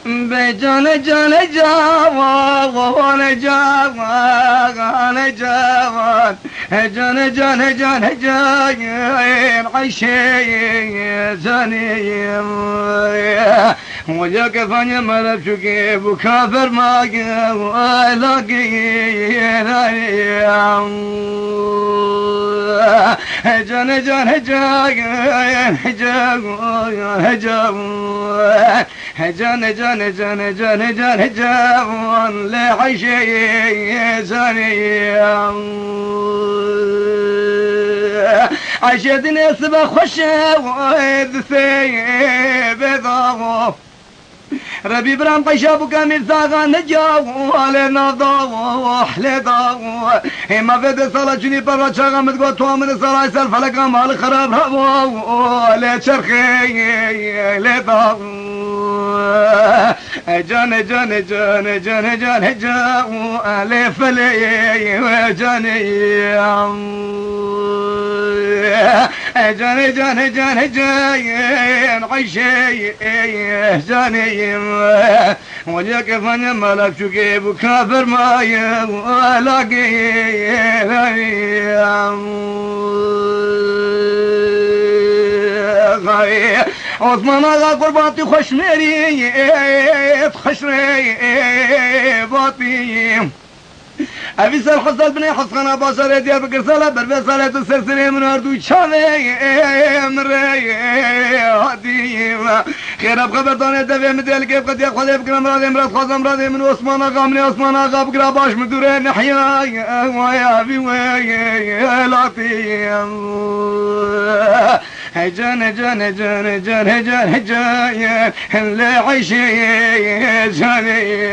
بجان جان جوان جوان جوان جان جان جان جان عيشي زاني وجاك فاني ملك شكي بكافر ما لاقي جان جان جان جان جان جان جان جان جان جان لعشي زاني عشيتني صبح خشة وإذ ثيب ضاغو ربي برام قشاب كامل ثاغا نجاو علينا ضاو أحلى ضاو ما فيد صلاة جني برا شاغا متقوى توامن صلاة يسال فلقا مال خراب رابو لا شرخي لا ضاو جان جان جان جان جان جاو علي فلي جاني جاني جاني جاني جاين عيشي جاني وجاك فاني ملك شكي بكافر ما يلاقي عثمان آغا قرباتي خوش ميري خشري باطي أبي سر حصل بني حسخنا باشر ديار بكر سالة بربي سالة السرسري من أردو شامي مري هادي خير أب خبرتاني دفع مديل كيف قد يخوض بكرا مرادي مراد خوض مرادي من عثمان آغا مني عثمان آغا بكرا باش مدوري نحيا ويا بي ويا لاتي جان جان جان جان جان جان اللي عيشي جاني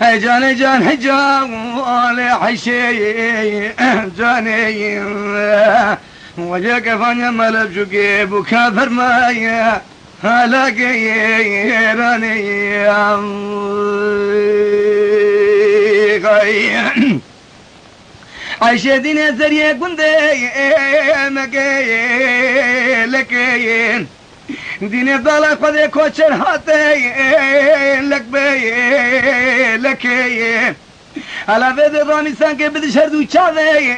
جاني جان جان عيشي جاني وجاك فاني ملب شكي بكافر مايا هلاقي راني عيشي ديني زريا قندي مكي لكين ديني ضالة خذي كوشر هاتي لك بي لكي على بيد الرامي سانكي بدي شردو شاذي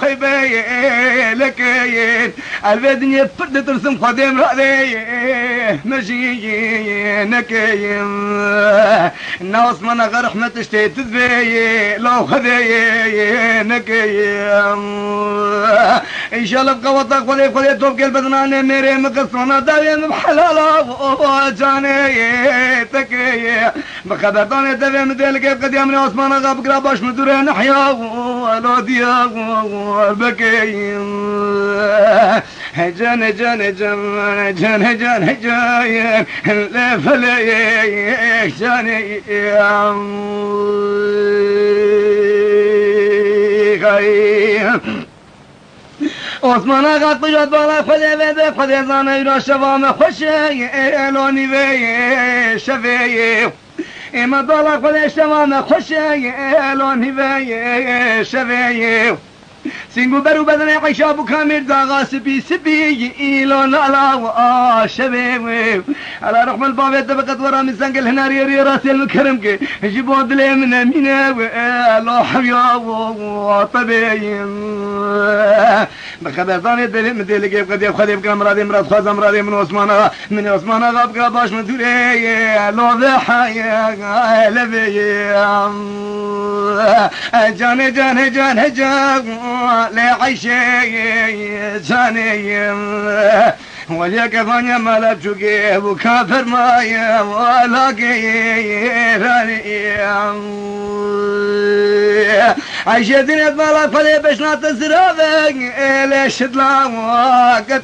خيبي لكي البيد نيفرد ترسم خديم رأذي مجيي نكي ناس من غير رحمة تشتي تذبي لو خذي نكي إن شاء الله بقوتك خذي توب قلب بدناني ميري مقصونا داوي بحلالا وجاني تكي بخبرتاني داوي مديل كيف قد يامني عثمان آغا بقرا باش مدوري نحيا ولوديا والبكي جان جان جان جان جان جان لا فلي جاني عثمان آغا قجاد بالا خذي بيدي خذي زاني را شفام خوشي لوني بي شفي اما بالا خذي شفام خوشي لوني بي شفي سينغو برو بدني عشاب كامل داغا سبي سبي إيلون على شبيب على رحم الباب يتبقت ورا من سنقل هنا ريري راسي المكرم كي جيبوا دلي من أمينة الله حبيا وطبيب بخبر ثاني دلي مدلي كيف قد يبخذ يبقى مرادي مراد خاز مرادي من عثمان غاب باش مدوري لو ذحيا لبي جاني جاني جاني جاني لعيشي زاني وجاك فاني ملك شكي بكافر مايا ولاقي راني عيشتني ملك فلي بشنا تسرافك ليش تلاقي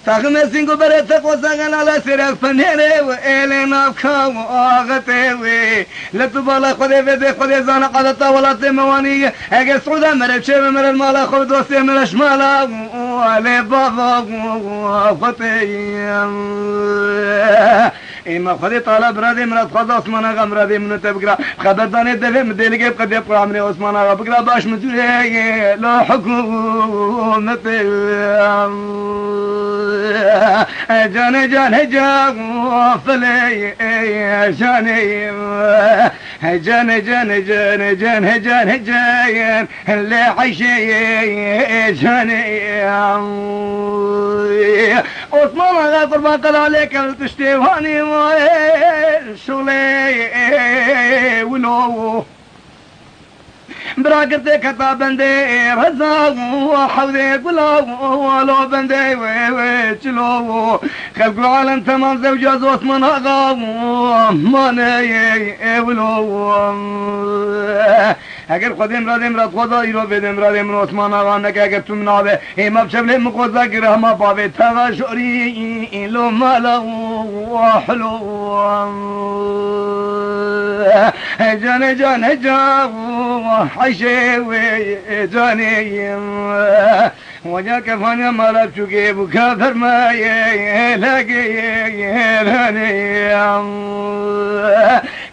تخمسين قبرت تقوسان على سرق فنيني وإلي نافكا وغتي لتبالا خذي فدي خذي زانا قدتا ولا تمواني اجي سعودا مرب شيب من المالا خذ دوسي من الشمالا ولي بابا وفتي إما خذي طالب برادي مراد خذ عثمان آغا مرادي منو تبقرا خبر داني دفع مديلقى بقد يبقى عمري عثمان آغا بقرا باش مدولي لا حكومة جاني جاني جان فلي جاني جاني جاني جاني جاني جاني جان اللي عيشي جاني عثمان آغا قربان قال عليك تشتيواني شغلي ولو براقرتي كتا بندي رزاق وحوذي قلو ولو بندي ويتشلو خلقوا العالم تمام زوجاز عثمان آغا ماني ولو اگر خود امراد خدا ایرو بید امراد عثمان آغا نکه اگر تو منابه ایما بشبله مقوضا گره ما باوه تغا شوری ایلو مالا وحلو جاني جاني جان حشي جاني وجاك فاني مرب شوكي بكا فرماي لاقي لاني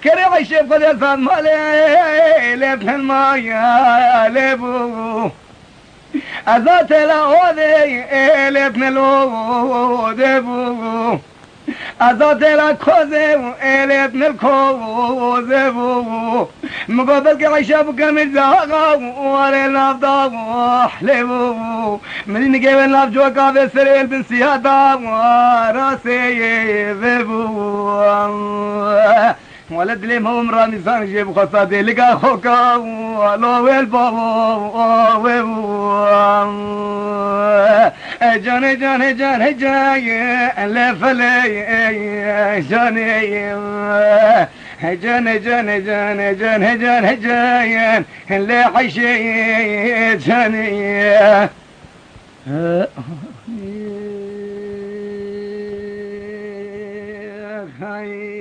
كري عشي قد يفهم مالي لابن المايا لابو أذات الأوذي لابن الأوذ ابو أذات الأكوذي لابن الكوذ ابو مقابلك عشابك من زاغا ولي الأفضاء حلبو من نجيب الأفجوة كافي سريل بن سيادة وراسي ذبو ولد لي مهم رامزان جيب خصادي لقى خوكا ولو البابو جاني جاني جاني جاي لفلي جاني جاني جاني جاني جاني جاني جاي اللي حشي جاني خيل